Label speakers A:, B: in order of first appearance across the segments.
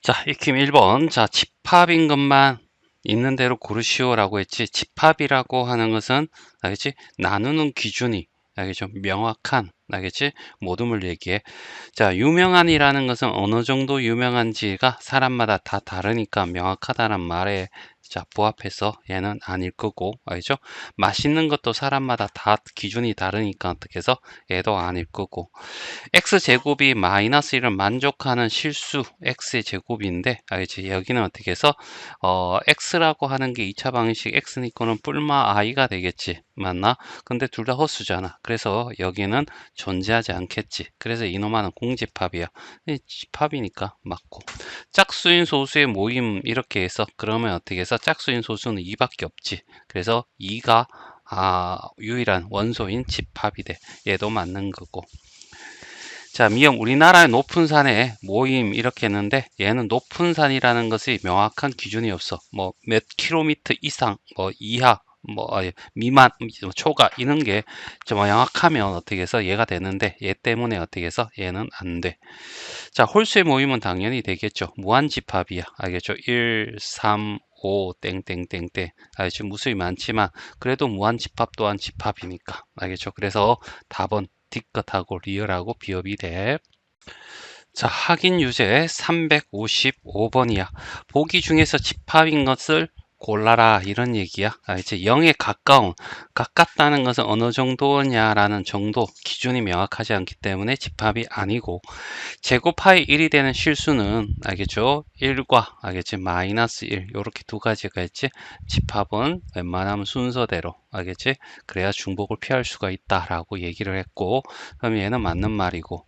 A: 자, 익힘 1번. 자, 집합인 것만 있는 대로 고르시오라고 했지. 집합이라고 하는 것은, 알겠지? 나누는 기준이, 알겠죠? 명확한, 알겠지? 모둠을 얘기해. 자, 유명한이라는 것은 어느 정도 유명한지가 사람마다 다 다르니까 명확하다는 말에 자, 부합해서 얘는 아닐 거고, 알죠? 맛있는 것도 사람마다 다 기준이 다르니까 어떻게 해서 얘도 아닐 거고. x제곱이 마이너스 1을 만족하는 실수 x의 제곱인데 알지? 여기는 어떻게 해서 x라고 하는 게 2차 방식 x니까는 뿔마 i가 되겠지. 맞나? 근데 둘 다 허수잖아. 그래서 여기는 존재하지 않겠지. 그래서 이놈아는 공집합이야. 집합이니까 맞고. 짝수인 소수의 모임 이렇게 해서 그러면 어떻게 해서 짝수인 소수는 2밖에 없지. 그래서 2가 유일한 원소인 집합이 돼. 얘도 맞는 거고. 자, 미형 우리나라의 높은 산에 모임 이렇게 했는데 얘는 높은 산이라는 것이 명확한 기준이 없어. 뭐 몇 킬로미터 이상, 뭐 이하, 미만, 초과 이런 게 좀 명확하면 어떻게 해서 얘가 되는데 얘 때문에 어떻게 해서 얘는 안 돼. 자, 홀수의 모임은 당연히 되겠죠. 무한집합이야. 알겠죠? 1, 3, 5, 땡땡땡땡. 알겠죠? 무수히 많지만 그래도 무한집합 또한 집합이니까. 알겠죠? 그래서 답은 D것하고 리얼하고 비업이 돼. 자, 확인 유제 355번이야. 보기 중에서 집합인 것을 골라라 이런 얘기야. 이제 0에 가깝다는 것은 어느 정도냐라는 정도 기준이 명확하지 않기 때문에 집합이 아니고, 제곱하기 1이 되는 실수는 알겠죠? 1과 알겠지? 마이너스 1 요렇게 두 가지가 있지. 집합은 웬만하면 순서대로 알겠지? 그래야 중복을 피할 수가 있다라고 얘기를 했고, 그럼 얘는 맞는 말이고.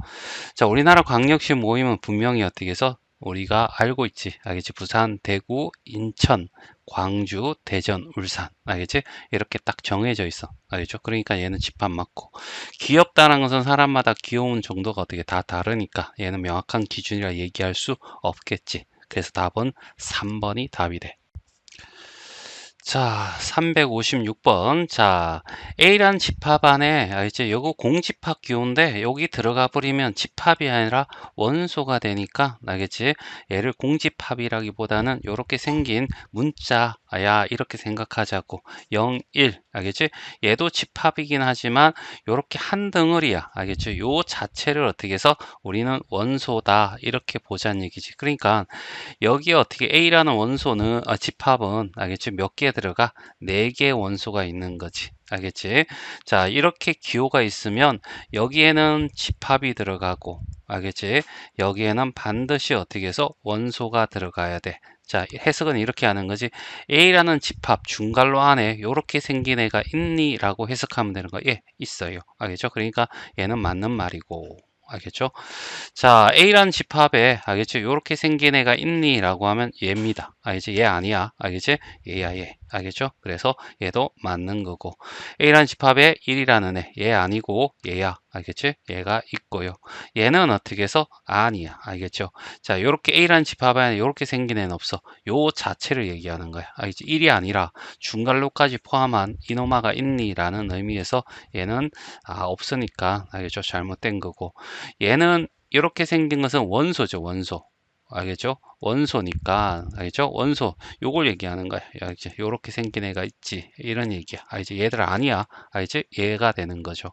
A: 자, 우리나라 광역시 모임은 분명히 어떻게 해서 우리가 알고 있지. 알겠지? 부산, 대구, 인천, 광주, 대전, 울산. 알겠지? 이렇게 딱 정해져 있어. 알겠죠? 그러니까 얘는 집합 맞고. 귀엽다는 것은 사람마다 귀여운 정도가 어떻게 다 다르니까 얘는 명확한 기준이라 얘기할 수 없겠지. 그래서 답은 3번이 답이 돼. 자, 356번. 자, A란 집합 안에, 이제 요거 공집합 기호인데, 여기 들어가 버리면 집합이 아니라 원소가 되니까, 알겠지? 얘를 공집합이라기보다는 요렇게 생긴 문자야, 이렇게 생각하자고. 0, 1, 알겠지? 얘도 집합이긴 하지만, 요렇게 한 덩어리야, 알겠죠? 요 자체를 어떻게 해서 우리는 원소다, 이렇게 보자는 얘기지. 그러니까, 여기에 어떻게 A라는 원소는 집합은 알겠지? 몇 개 들어가? 4개 원소가 있는 거지. 알겠지? 자, 이렇게 기호가 있으면 여기에는 집합이 들어가고 알겠지? 여기에는 반드시 어떻게 해서 원소가 들어가야 돼. 자, 해석은 이렇게 하는 거지. A라는 집합 중괄호 안에 이렇게 생긴 애가 있니? 라고 해석하면 되는 거. 예, 있어요. 알겠죠? 그러니까 얘는 맞는 말이고. 알겠죠? 자, A라는 집합에 알겠지? 요렇게 생긴 애가 있니? 라고 하면 얘입니다. 알겠지? 얘 아니야. 알겠지? 얘야 얘. 알겠죠? 그래서 얘도 맞는 거고, A라는 집합에 1이라는 얘 아니고 얘야. 알겠지? 얘가 있고요. 얘는 어떻게 해서 아니야. 알겠죠? 자, 요렇게 A라는 집합에 요렇게 생긴 애는 없어. 요 자체를 얘기하는 거야. 알겠지? 1이 아니라 중괄호까지 포함한 이노마가 있니? 라는 의미에서 얘는 없으니까 알겠죠? 잘못된 거고, 얘는 이렇게 생긴 것은 원소죠, 원소. 알겠죠? 원소니까, 알겠죠? 원소. 요걸 얘기하는 거야. 알겠지? 요렇게 생긴 애가 있지. 이런 얘기야. 알겠지? 얘들 아니야. 알겠지? 얘가 되는 거죠.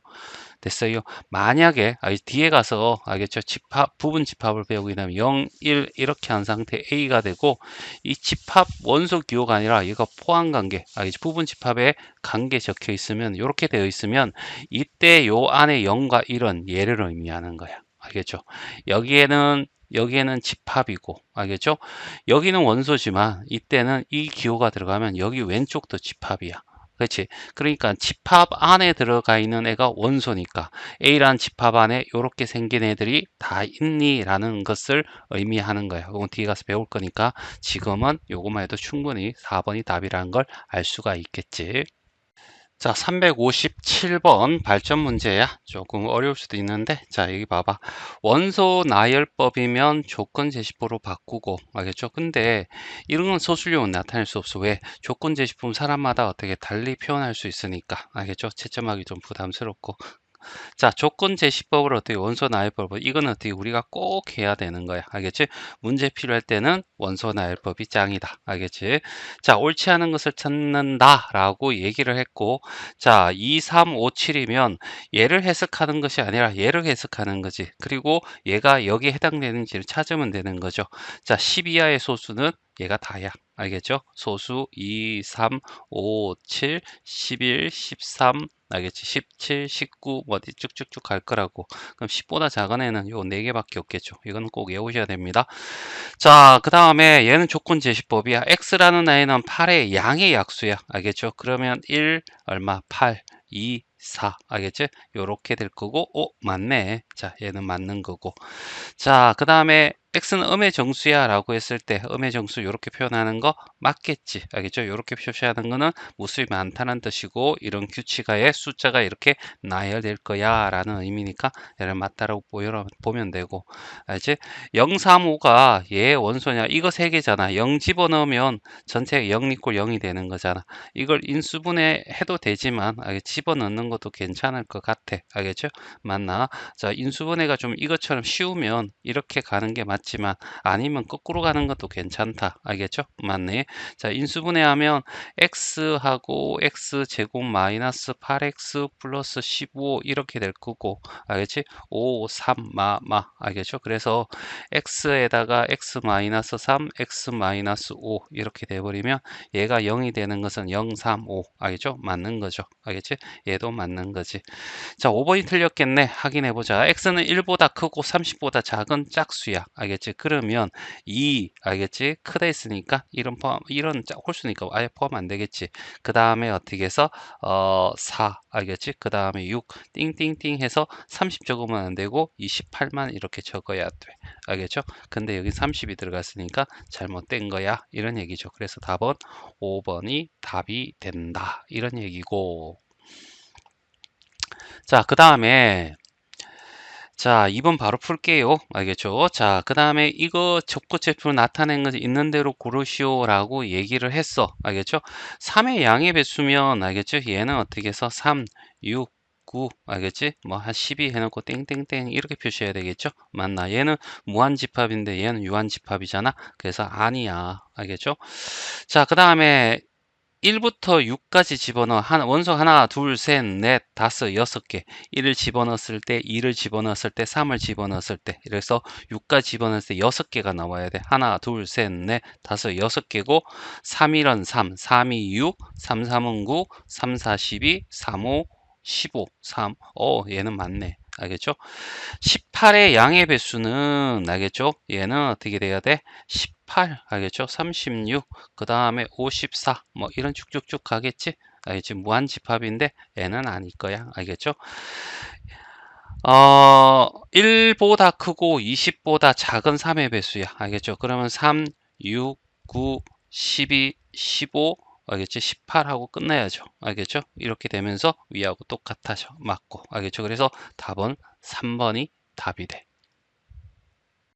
A: 됐어요? 만약에, 뒤에 가서, 알겠죠? 집합, 부분 집합을 배우게 되면 0, 1 이렇게 한 상태 A가 되고, 이 집합 원소 기호가 아니라 얘가 포함 관계, 알겠지? 부분 집합에 관계 적혀 있으면, 요렇게 되어 있으면, 이때 요 안에 0과 1은 얘를 의미하는 거야. 알겠죠? 여기에는 집합이고, 알겠죠? 여기는 원소지만 이때는 이 기호가 들어가면 여기 왼쪽도 집합이야. 그렇지? 그러니까 집합 안에 들어가 있는 애가 원소니까 A라는 집합 안에 이렇게 생긴 애들이 다 있니? 라는 것을 의미하는 거야. 이건 뒤에 가서 배울 거니까 지금은 요것만 해도 충분히 4번이 답이라는 걸 알 수가 있겠지. 자, 357번 발전 문제야. 조금 어려울 수도 있는데, 자, 여기 봐봐. 원소 나열법이면 조건 제시법으로 바꾸고, 알겠죠? 근데 이런 건 소수용은 나타낼 수 없어. 왜? 조건 제시법 사람마다 어떻게 달리 표현할 수 있으니까. 알겠죠? 채점하기 좀 부담스럽고. 자, 조건 제시법을 어떻게 원소 나열법을 이건 어떻게 우리가 꼭 해야 되는 거야. 알겠지? 문제 필요할 때는 원소 나열법이 짱이다. 알겠지? 자, 옳지 않은 것을 찾는다라고 얘기를 했고, 자, 2, 3, 5, 7이면 얘를 해석하는 것이 아니라 얘를 해석하는 거지. 그리고 얘가 여기에 해당되는지를 찾으면 되는 거죠. 자, 10 이하의 소수는 얘가 다야. 알겠죠? 소수 2, 3, 5, 7, 11, 13, 알겠지? 17, 19, 뭐 어디 쭉쭉쭉 갈 거라고. 그럼 10보다 작은 애는 요 4개밖에 없겠죠. 이건 꼭 외우셔야 됩니다. 자, 그 다음에 얘는 조건 제시법이야. x라는 아이는 8의 양의 약수야. 알겠죠? 그러면 1 얼마? 8, 2, 4. 알겠지? 요렇게 될 거고, 맞네. 자, 얘는 맞는 거고. 자, 그 다음에 x는 음의 정수야 라고 했을 때 음의 정수 이렇게 표현하는 거 맞겠지. 알겠죠? 이렇게 표시하는 거는 무수히 많다는 뜻이고 이런 규칙하에 숫자가 이렇게 나열될 거야 라는 의미니까 얘를 맞다라고 보면 되고, 알지? 0, 3, 5가 얘의 원소냐? 이거 3개잖아. 0 집어넣으면 전체 0 이꼴 0이 되는 거잖아. 이걸 인수분해 해도 되지만 집어넣는 것도 괜찮을 것 같아. 알겠죠? 맞나? 자, 인수분해가 좀 이것처럼 쉬우면 이렇게 가는 게 맞지만 아니면 거꾸로 가는 것도 괜찮다. 알겠죠? 맞네. 자, 인수분해하면 x하고 x제곱 마이너스 8x 플러스 15 이렇게 될 거고, 알겠지? 5, 3, 알겠죠? 그래서 x에다가 x 마이너스 3, x 마이너스 5 이렇게 돼버리면 얘가 0이 되는 것은 0, 3, 5 알겠죠? 맞는 거죠. 알겠지? 얘도 맞는 거지. 자, 5번이 틀렸겠네. 확인해보자. x는 1보다 크고 30보다 작은 짝수야. 알겠지? 그러면 2, 알겠지? 크다 했으니까 이런 홀수니까 아예 포함 안 되겠지. 그 다음에 어떻게 해서 4, 알겠지? 그 다음에 6, 띵띵띵 해서 30 적으면 안 되고 28만 이렇게 적어야 돼. 알겠죠? 근데 여기 30이 들어갔으니까 잘못된 거야. 이런 얘기죠. 그래서 답은 5번이 답이 된다. 이런 얘기고. 자, 그 다음에 자, 2번 바로 풀게요. 알겠죠? 자, 그 다음에 이거 적고체표로 나타낸 것 있는 대로 고르시오 라고 얘기를 했어. 알겠죠? 3의 양의 배수면 알겠죠? 얘는 어떻게 해서 3, 6, 9 알겠지? 뭐 한 12 해놓고 땡땡땡 이렇게 표시해야 되겠죠? 맞나? 얘는 무한집합인데 얘는 유한집합이잖아. 그래서 아니야. 알겠죠? 자, 그 다음에 1부터 6까지 집어넣어. 원소 하나, 둘, 셋, 넷, 다섯, 여섯 개. 1을 집어넣었을 때, 2를 집어넣었을 때, 3을 집어넣었을 때. 그래서 6까지 집어넣었을 때 6개가 나와야 돼. 하나, 둘, 셋, 넷, 다섯, 여섯 개고 3, 1은 3, 3, 2, 6, 3, 3은 9, 3, 4, 12, 3, 5, 15, 3. 얘는 맞네. 알겠죠? 18의 양의 배수는 알겠죠? 얘는 어떻게 돼야 돼? 18 알겠죠? 36 그 다음에 54 뭐 이런 쭉쭉쭉 가겠지? 알겠지? 무한집합인데 얘는 아닐 거야. 알겠죠? 1보다 크고 20보다 작은 3의 배수야. 알겠죠? 그러면 3, 6, 9, 12, 15 알겠지? 18하고 끝내야죠. 알겠죠? 이렇게 되면서 위하고 똑같아져. 맞고. 알겠죠? 그래서 답은 3번이 답이 돼.